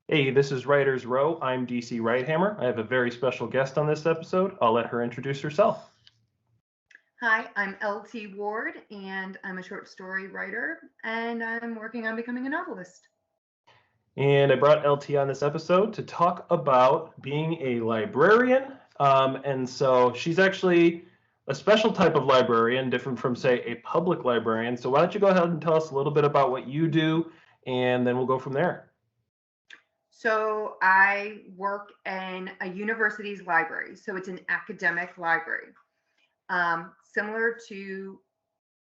Hey, this is Writers Row. I'm DC Wright-Hammer. I have a very special guest on this episode. I'll let her introduce herself. Hi, I'm LT Ward, and I'm a short story writer, and I'm working on becoming a novelist. And I brought LT on this episode to talk about being a librarian. And so she's actually a special type of librarian, different from, say, a public librarian. So why don't you go ahead and tell us a little bit about what you do, and then we'll go from there. So I work in a university's library, so it's an academic library. Similar to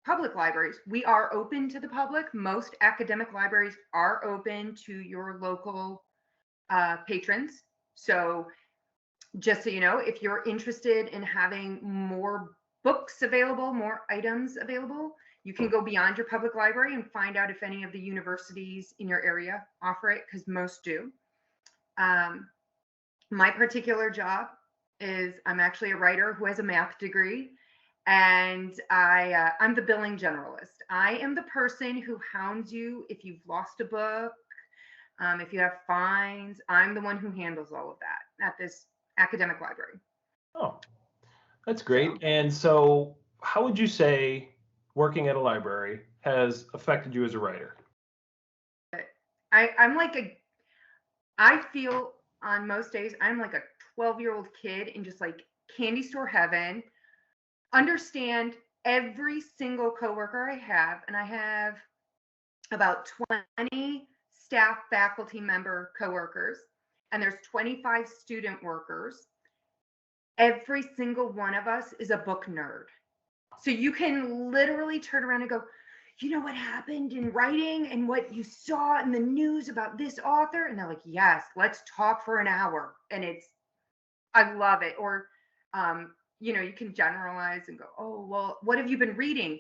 public libraries, we are open to the public. Most academic libraries are open to your local patrons. So just so you know, if you're interested in having more books available, more items available, you can go beyond your public library and find out if any of the universities in your area offer it, because most do. My particular job is I'm actually a writer who has a math degree, and I'm the billing generalist. I am the person who hounds you if you've lost a book, if you have fines. I'm the one who handles all of that at this academic library. Oh, that's great. So, And so how would you say working at a library has affected you as a writer? I'm like I feel on most days I'm like a 12-year-old kid in just like candy store heaven. Understand every single coworker I have, and I have about 20 staff faculty member coworkers, and there's 25 student workers. Every single one of us is a book nerd. So you can literally turn around and go, you know what happened in writing and what you saw in the news about this author? And they're like, yes, let's talk for an hour. And I love it. Or, you can generalize and go, oh, well, what have you been reading?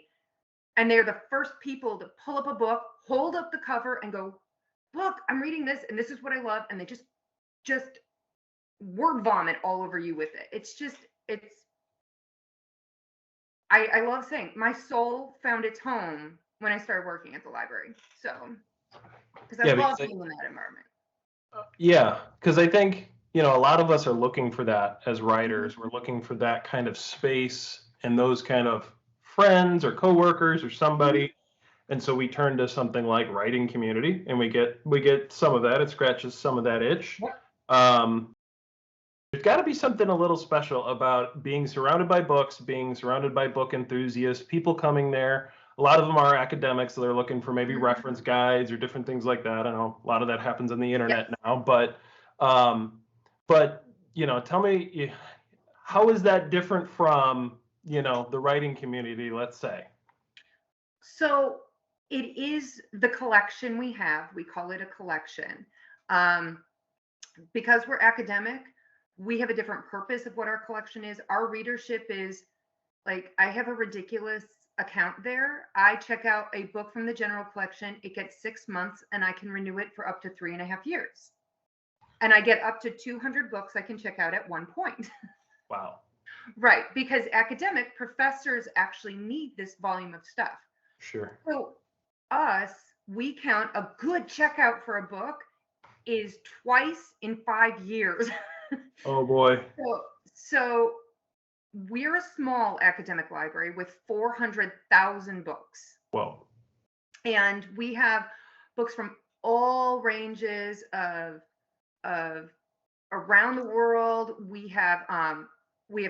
And they're the first people to pull up a book, hold up the cover and go, look, I'm reading this and this is what I love. And they just word vomit all over you with it. I love saying my soul found its home when I started working at the library. So, because I Yeah, love because being in that environment. yeah, because I think, a lot of us are looking for that as Mhm. writers. We're looking for that kind of space and those kind of friends or coworkers or Mhm. somebody. And so we turn to something like writing community and we get some of that. It scratches some of that itch. Yep. Um, there's got to be something a little special about being surrounded by books, being surrounded by book enthusiasts, people coming there. A lot of them are academics, so they're looking for maybe Mhm. reference guides or different things like that. I know a lot of that happens on the Yes. internet now, um, but tell me, how is that different from the writing community, let's say? So it is the collection we have. We call it a collection. Um, because we're academic, we have a different purpose of what our collection is. Our readership is like, I have a ridiculous account there. I check out a book from the general collection, it gets 6 months, and I can renew it for up to 3.5 years. And I get up to 200 books I can check out at one point. Wow. Right, because academic professors actually need this volume of stuff. Sure. So, us, we count a good checkout for a book is twice in 5 years. Oh boy. So we're a small academic library with 400,000 books, Whoa. and we have books from all ranges of around the world. We have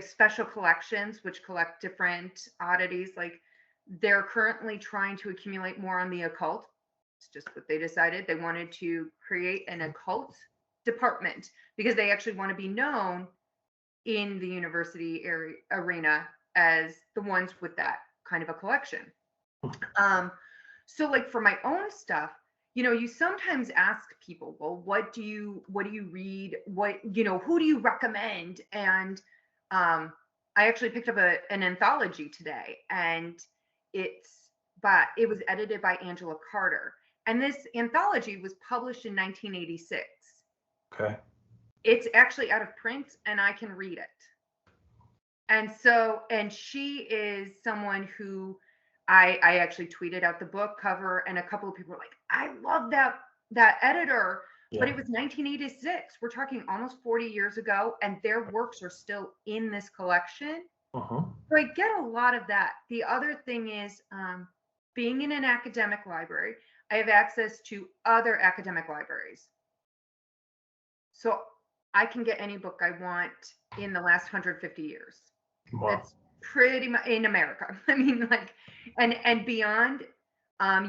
special collections which collect different oddities. Like, they're currently trying to accumulate more on the occult. It's just what they decided. They wanted to create an occult department because they actually want to be known in the university area arena as the ones with that kind of a collection. Um, so like for my own stuff, you sometimes ask people, well, what do you read? Who do you recommend? And I actually picked up an anthology today, and it was edited by Angela Carter. And this anthology was published in 1986. Okay. It's actually out of print and I can read it. And she is someone who I actually tweeted out the book cover, and a couple of people were like, I love that editor, But it was 1986. We're talking almost 40 years ago, and their works are still in this collection. Uh-huh. So I get a lot of that. The other thing is being in an academic library, I have access to other academic libraries. So I can get any book I want in the last 150 years. Wow. That's pretty much in America. I mean, like, and beyond,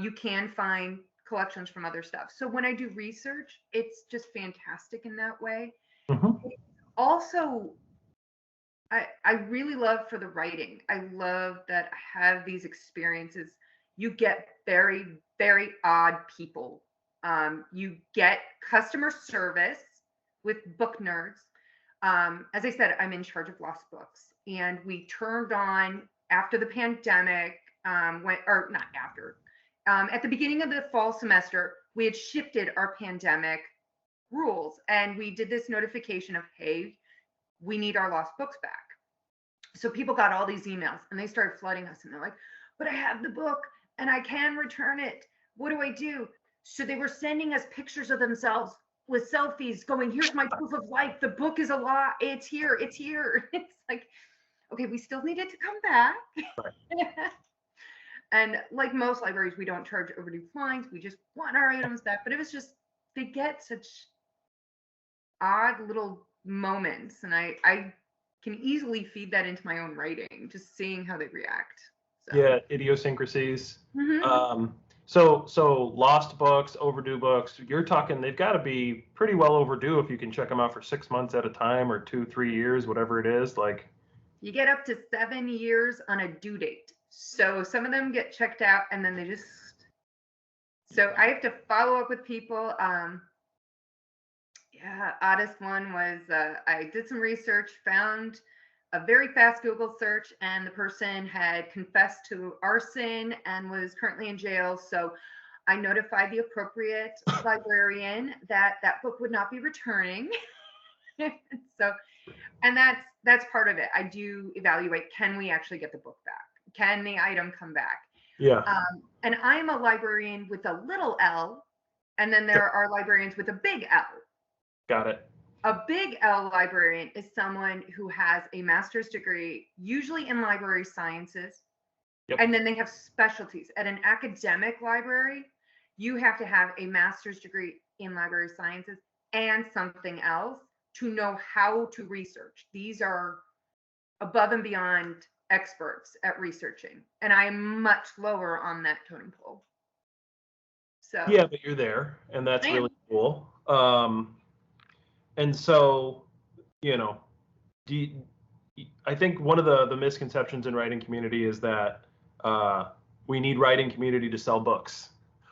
you can find collections from other stuff. So when I do research, it's just fantastic in that way. Mm-hmm. Also, I really love for the writing. I love that I have these experiences. You get very, very odd people. You get customer service with book nerds. As I said, I'm in charge of lost books, and we turned on after the pandemic, or not after, at the beginning of the fall semester, we had shifted our pandemic rules, and we did this notification of, hey, we need our lost books back. So people got all these emails, and they started flooding us, and they're like, but I have the book and I can return it. What do I do? So they were sending us pictures of themselves with selfies going, here's my proof of life. The book is a lot. It's here. It's here. It's like, okay, we still need it to come back. Right. And like most libraries, we don't charge overdue fines. We just want our items back. But it was just, they get such odd little moments. And I can easily feed that into my own writing, just seeing how they react. So. Yeah, idiosyncrasies. Mm-hmm. So lost books, overdue books, you're talking they've got to be pretty well overdue if you can check them out for 6 months at a time or 2, 3 years, whatever it is. Like, you get up to 7 years on a due date. So some of them get checked out and then they just, so I have to follow up with people. Yeah, oddest one was I did some research, found a very fast Google search, and the person had confessed to arson and was currently in jail. So I notified the appropriate librarian that that book would not be returning. So, and that's part of it. I do evaluate, can we actually get the book back? Can the item come back? yeah, And I'm a librarian with a little L, and then there are librarians with a big L. got it. A big L librarian is someone who has a master's degree, usually in library sciences, Yep. and then they have specialties. At an academic library, you have to have a master's degree in library sciences and something else to know how to research. These are above and beyond experts at researching, and I am much lower on that totem pole. So Yeah, but you're there, and that's I am. really cool. And so, you know, do you, I think one of the misconceptions in writing community is that we need writing community to sell books,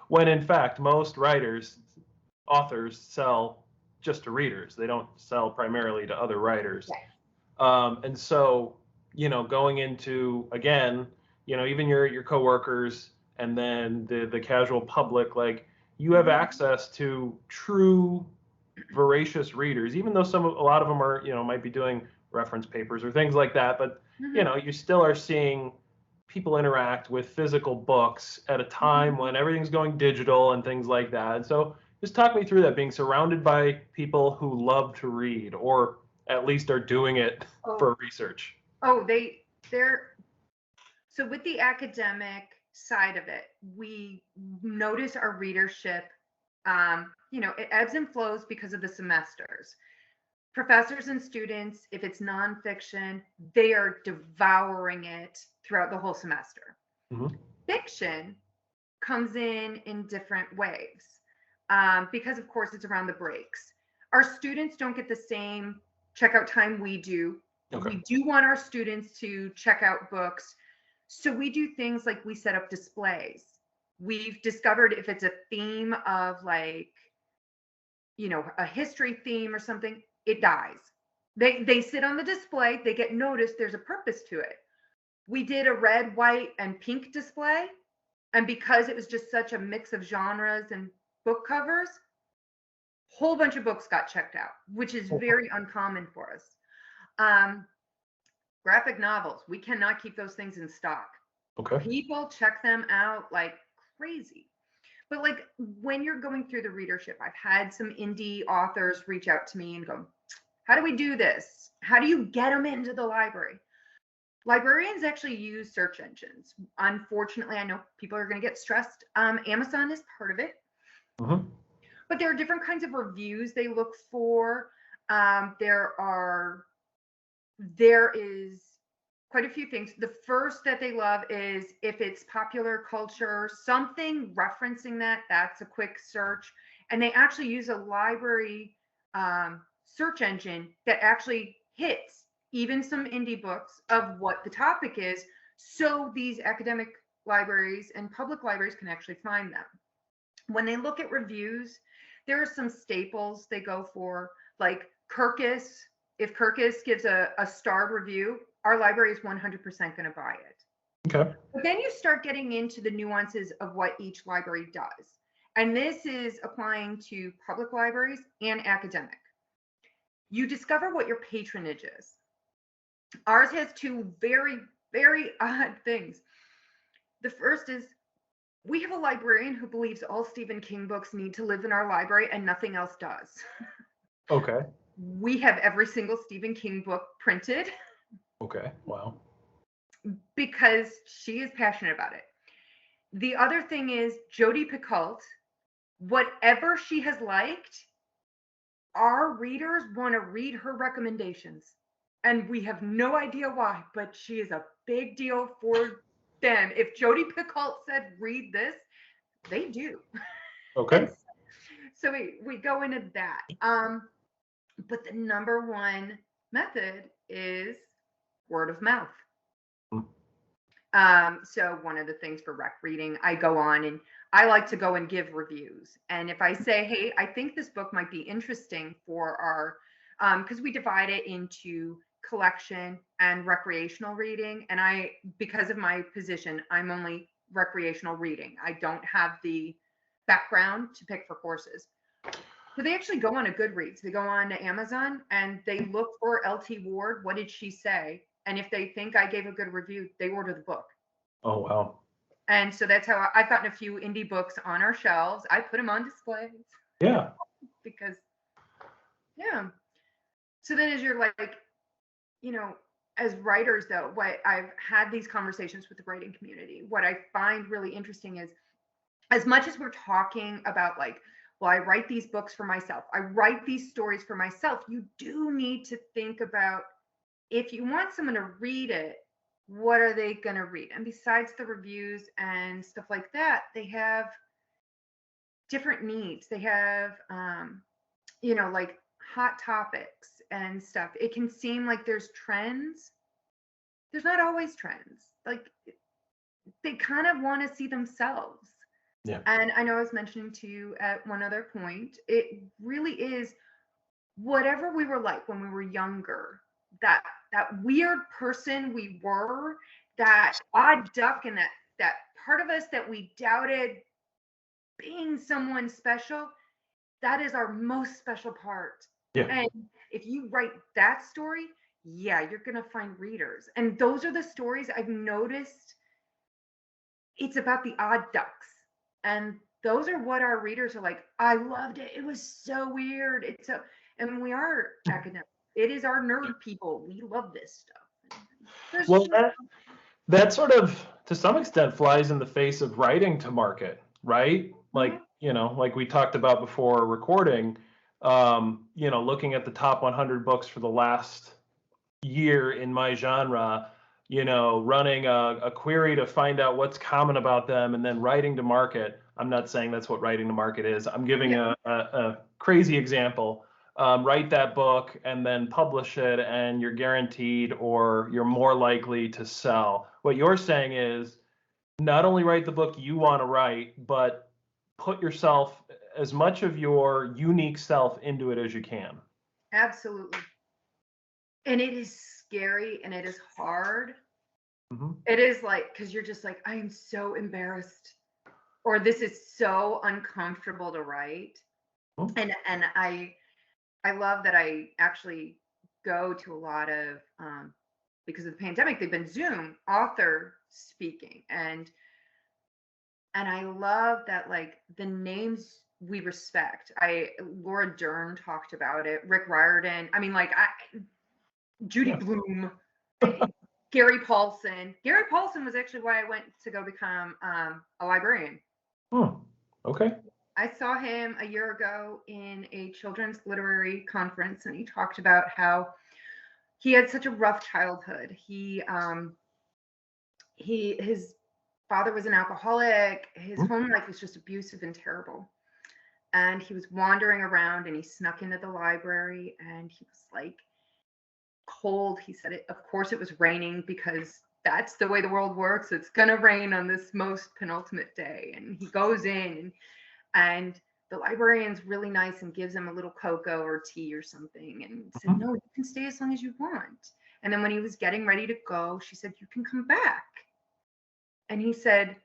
when in fact most authors sell just to readers. They don't sell primarily to other writers. Yes. And so, going into, again, even your coworkers and then the casual public, like, you have access to true voracious readers, even though a lot of them are, might be doing reference papers or things like that, but you still are seeing people interact with physical books at a time when everything's going digital and things like that. And so just talk me through that, being surrounded by people who love to read, or at least are doing it for research. They're so with the academic side of it, we notice our readership, it ebbs and flows because of the semesters. Professors and students, if it's nonfiction, they are devouring it throughout the whole semester. Mm-hmm. Fiction comes in different waves, because of course it's around the breaks. Our students don't get the same checkout time we do. Okay. We do want our students to check out books. So we do things like we set up displays. We've discovered if it's a theme of, like, a history theme or something, it dies. They sit on the display, they get noticed, there's a purpose to it. We did a red, white, and pink display. And because it was just such a mix of genres and book covers, whole bunch of books got checked out, which is very uncommon for us. Graphic novels, we cannot keep those things in stock. Okay. People check them out like crazy. But like when you're going through the readership, I've had some indie authors reach out to me and go, how do we do this? How do you get them into the library? Librarians actually use search engines. Unfortunately, I know people are going to get stressed. Amazon is part of it, Mm-hmm. but there are different kinds of reviews they look for. There is quite a few things. The first that they love is if it's popular culture, something referencing that, that's a quick search. And they actually use a library search engine that actually hits even some indie books of what the topic is. So these academic libraries and public libraries can actually find them. When they look at reviews, there are some staples they go for, like Kirkus. If Kirkus gives a starred review, our library is 100% going to buy it. Okay. But then you start getting into the nuances of what each library does. And this is applying to public libraries and academic. You discover what your patronage is. Ours has two very, very odd things. The first is we have a librarian who believes all Stephen King books need to live in our library and nothing else does. Okay. We have every single Stephen King book printed. Okay. Wow. Because she is passionate about it. The other thing is Jodi Picoult, whatever she has liked, our readers want to read her recommendations. And we have no idea why, but she is a big deal for them. If Jodi Picoult said, read this, they do. Okay. So we go into that. But the number one method is word of mouth. So one of the things for rec reading, I go on and I like to go and give reviews. And if I say, hey, I think this book might be interesting for our, because we divide it into collection and recreational reading. And because of my position, I'm only recreational reading. I don't have the background to pick for courses. So they actually go on a Goodreads. They go on to Amazon and they look for LT Ward. What did she say? And if they think I gave a good review, they order the book. Oh, wow. And so that's how I've gotten a few indie books on our shelves. I put them on display. Yeah. Because, yeah. So then as you're like, as writers though, what I've had these conversations with the writing community, what I find really interesting is as much as we're talking about like, well, I write these books for myself, I write these stories for myself, you do need to think about if you want someone to read it, what are they going to read? And besides the reviews and stuff like that, they have different needs. They have, like hot topics and stuff. It can seem like there's trends. There's not always trends. Like they kind of want to see themselves. Yeah. And I know I was mentioning to you at one other point, it really is whatever we were like when we were younger, that weird person we were, that odd duck, and that part of us that we doubted being someone special, that is our most special part. Yeah. And if you write that story, yeah, you're gonna find readers. And those are the stories I've noticed. It's about the odd ducks. And those are what our readers are like. I loved it. It was so weird. And we are academic. It is our nerd people. We love this stuff. Well, that sort of, to some extent, flies in the face of writing to market, right? Like, like we talked about before recording, looking at the top 100 books for the last year in my genre, running a query to find out what's common about them and then writing to market. I'm not saying that's what writing to market is. I'm giving a crazy example. Write that book and then publish it, and you're guaranteed or you're more likely to sell. What you're saying is not only write the book you want to write, but put yourself, as much of your unique self into it as you can. Absolutely. And it is scary and it is hard. Mm-hmm. It is like, because you're just like, I am so embarrassed, or this is so uncomfortable to write. Mm-hmm. And I love that I actually go to a lot of, because of the pandemic, they've been Zoom author speaking. And And I love that, like, the names we respect. Laura Dern talked about it. Rick Riordan. I mean, like, Judy Yeah. Blume, Gary Paulson. Gary Paulson was actually why I went to go become a librarian. Okay. I saw him a year ago in a children's literary conference, and he talked about how he had such a rough childhood. His father was an alcoholic. His home life was just abusive and terrible. And he was wandering around, and he snuck into the library, and he was like cold. He said it, of course it was raining, because that's the way the world works. It's gonna rain on this most penultimate day. And he goes in, and the librarian's really nice and gives him a little cocoa or tea or something, and said, no, you can stay as long as you want. And then when he was getting ready to go, she said, you can come back. And he said,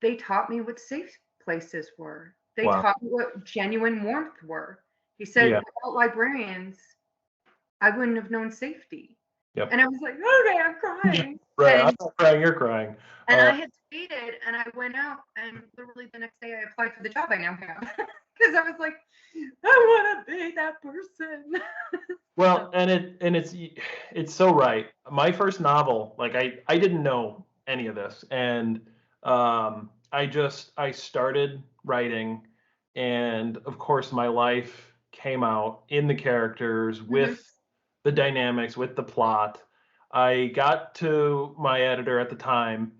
they taught me what safe places were. They taught me what genuine warmth were. He said, without librarians, I wouldn't have known safety. Yep. And I was like, okay, I'm crying. Right, I'm not crying, you're crying. And I had skated, and I went out, and literally the next day I applied for the job I now have. Because I was like, I want to be that person. Well, and it's so right. My first novel, like I didn't know any of this, and I started writing, and of course my life came out in the characters with the dynamics, with the plot. I got to my editor at the time,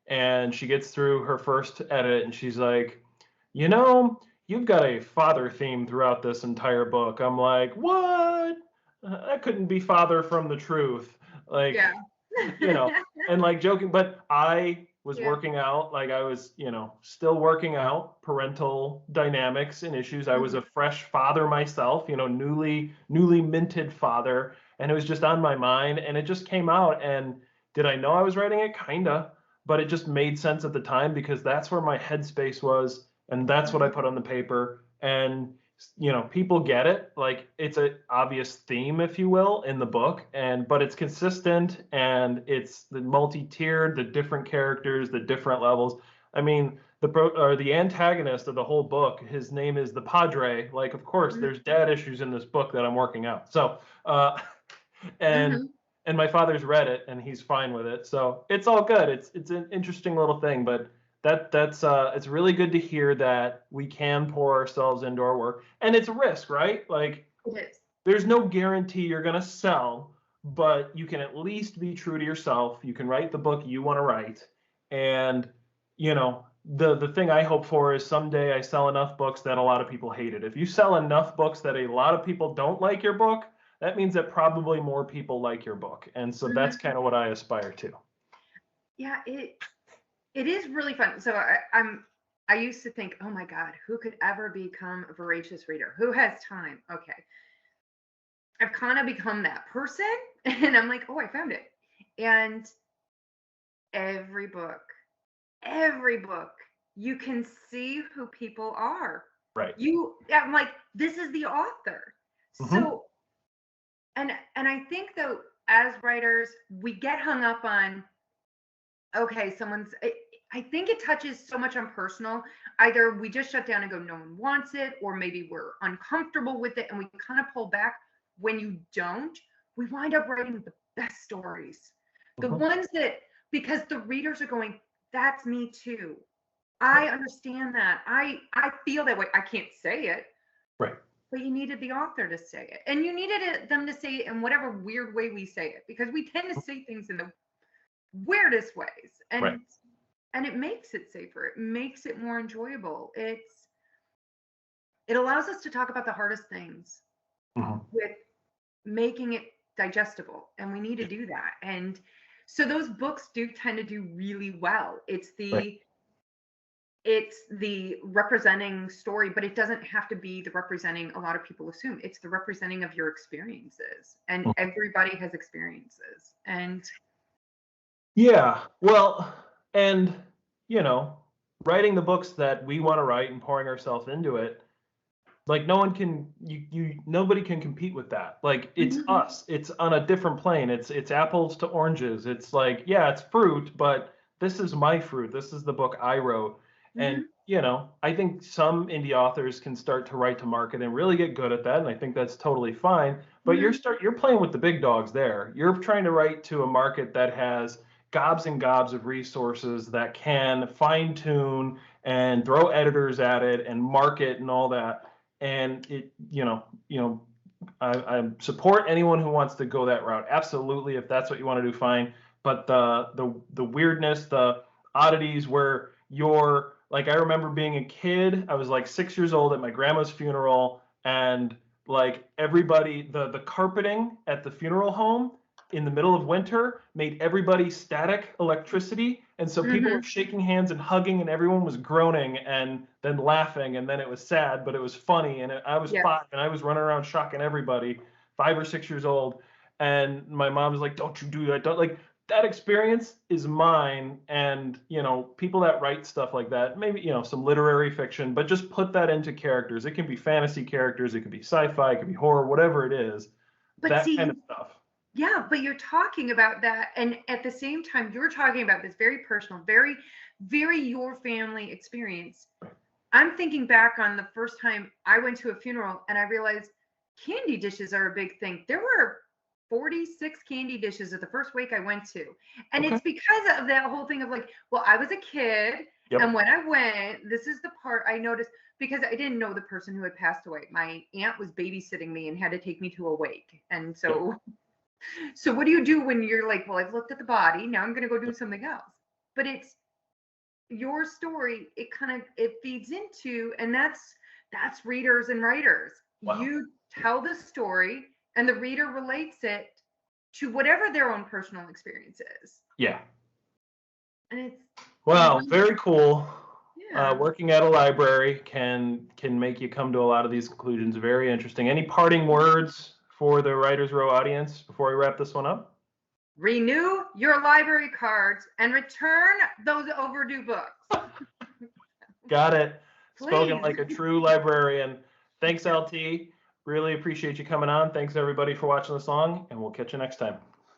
and she gets through her first edit, and she's like, you've got a father theme throughout this entire book. I'm like, what? That couldn't be farther from the truth. Like, and like joking, but I was working out, like I was, still working out parental dynamics and issues. I was a fresh father myself, newly minted father, and it was just on my mind, and it just came out. And did I know I was writing it? Kinda, but it just made sense at the time, because that's where my headspace was, and that's what I put on the paper. And people get it. Like, it's an obvious theme, if you will, in the book, but it's consistent, and it's the multi-tiered, the different characters, the different levels. I mean, the antagonist of the whole book, his name is the Padre. Like, of course, there's dad issues in this book that I'm working out. So, and my father's read it, and he's fine with it. So it's all good. It's an interesting little thing, but that's it's really good to hear that we can pour ourselves into our work, and it's a risk, right? Like, there's no guarantee you're going to sell, but you can at least be true to yourself. You can write the book you want to write, and the thing I hope for is someday I sell enough books that a lot of people hate it. If you sell enough books that a lot of people don't like your book, that means that probably more people like your book, and so that's kind of what I aspire to. Yeah, it is really fun. So I used to think, oh my God, who could ever become a voracious reader? Who has time? Okay. I've kind of become that person, and I'm like, oh, I found it. And every book, you can see who people are. Right. I'm like, this is the author. So, and I think, though, as writers, we get hung up on, okay, I think it touches so much on personal. Either we just shut down and go, no one wants it, or maybe we're uncomfortable with it and we kind of pull back. When you don't, we wind up writing the best stories. The ones that, because the readers are going, that's me too. I understand that. I feel that way. I can't say it. Right. But you needed the author to say it. And you needed them to say it in whatever weird way we say it, because we tend to say things in the weirdest ways. And it makes it safer. It makes it more enjoyable. It allows us to talk about the hardest things with making it digestible. And we need to do that. And so those books do tend to do really well. It's the representing story, but it doesn't have to be the representing a lot of people assume. It's the representing of your experiences. And everybody has experiences. And yeah, well, and writing the books that we want to write and pouring ourselves into it, like, nobody can compete with that. Like, it's us. It's on a different plane. It's apples to oranges. It's like, yeah, it's fruit, but this is my fruit. This is the book I wrote. And, Mhm. you know, I think some indie authors can start to write to market and really get good at that. And I think that's totally fine. But Mhm. you're playing with the big dogs there. You're trying to write to a market that has gobs and gobs of resources that can fine tune and throw editors at it and market and all that. And it, I support anyone who wants to go that route. Absolutely, if that's what you want to do, fine. But the weirdness, the oddities, where you're like, I remember being a kid. I was like 6 years old at my grandma's funeral, and like everybody, the carpeting at the funeral home in the middle of winter made everybody static electricity, and so people were Mhm. shaking hands and hugging, and everyone was groaning and then laughing, and then it was sad, but it was funny. And I was Yeah. 5, and I was running around shocking everybody, 5 or 6 years old. And my mom was like, "Don't you do that? Don't like." That experience is mine. And people that write stuff like that, maybe some literary fiction, but just put that into characters. It can be fantasy characters, it could be sci-fi, it could be horror, whatever it is. But That kind see, of stuff. yeah, but you're talking about that, and at the same time, you're talking about this very personal, very, very your family experience. I'm thinking back on the first time I went to a funeral and I realized candy dishes are a big thing. There were 46 candy dishes at the first wake I went to. And Okay. it's because of that whole thing of like, well, I was a kid. And Yep. when I went, this is the part I noticed because I didn't know the person who had passed away. My aunt was babysitting me and had to take me to a wake. And Yep. so what do you do when you're like, well, I've looked at the body, now I'm going to go do something else? But it's your story, it feeds into, and that's readers and writers. Wow. You tell the story and the reader relates it to whatever their own personal experience is. Yeah. And it's Wow, one, very cool. yeah. Working at a library can make you come to a lot of these conclusions. Very interesting. Any parting words for the Writers Row audience before we wrap this one up? Renew your library cards and return those overdue books. Got it. Spoken Please. like a true librarian. Thanks, Yeah. LT. Really appreciate you coming on. Thanks, everybody, for watching this long, and we'll catch you next time.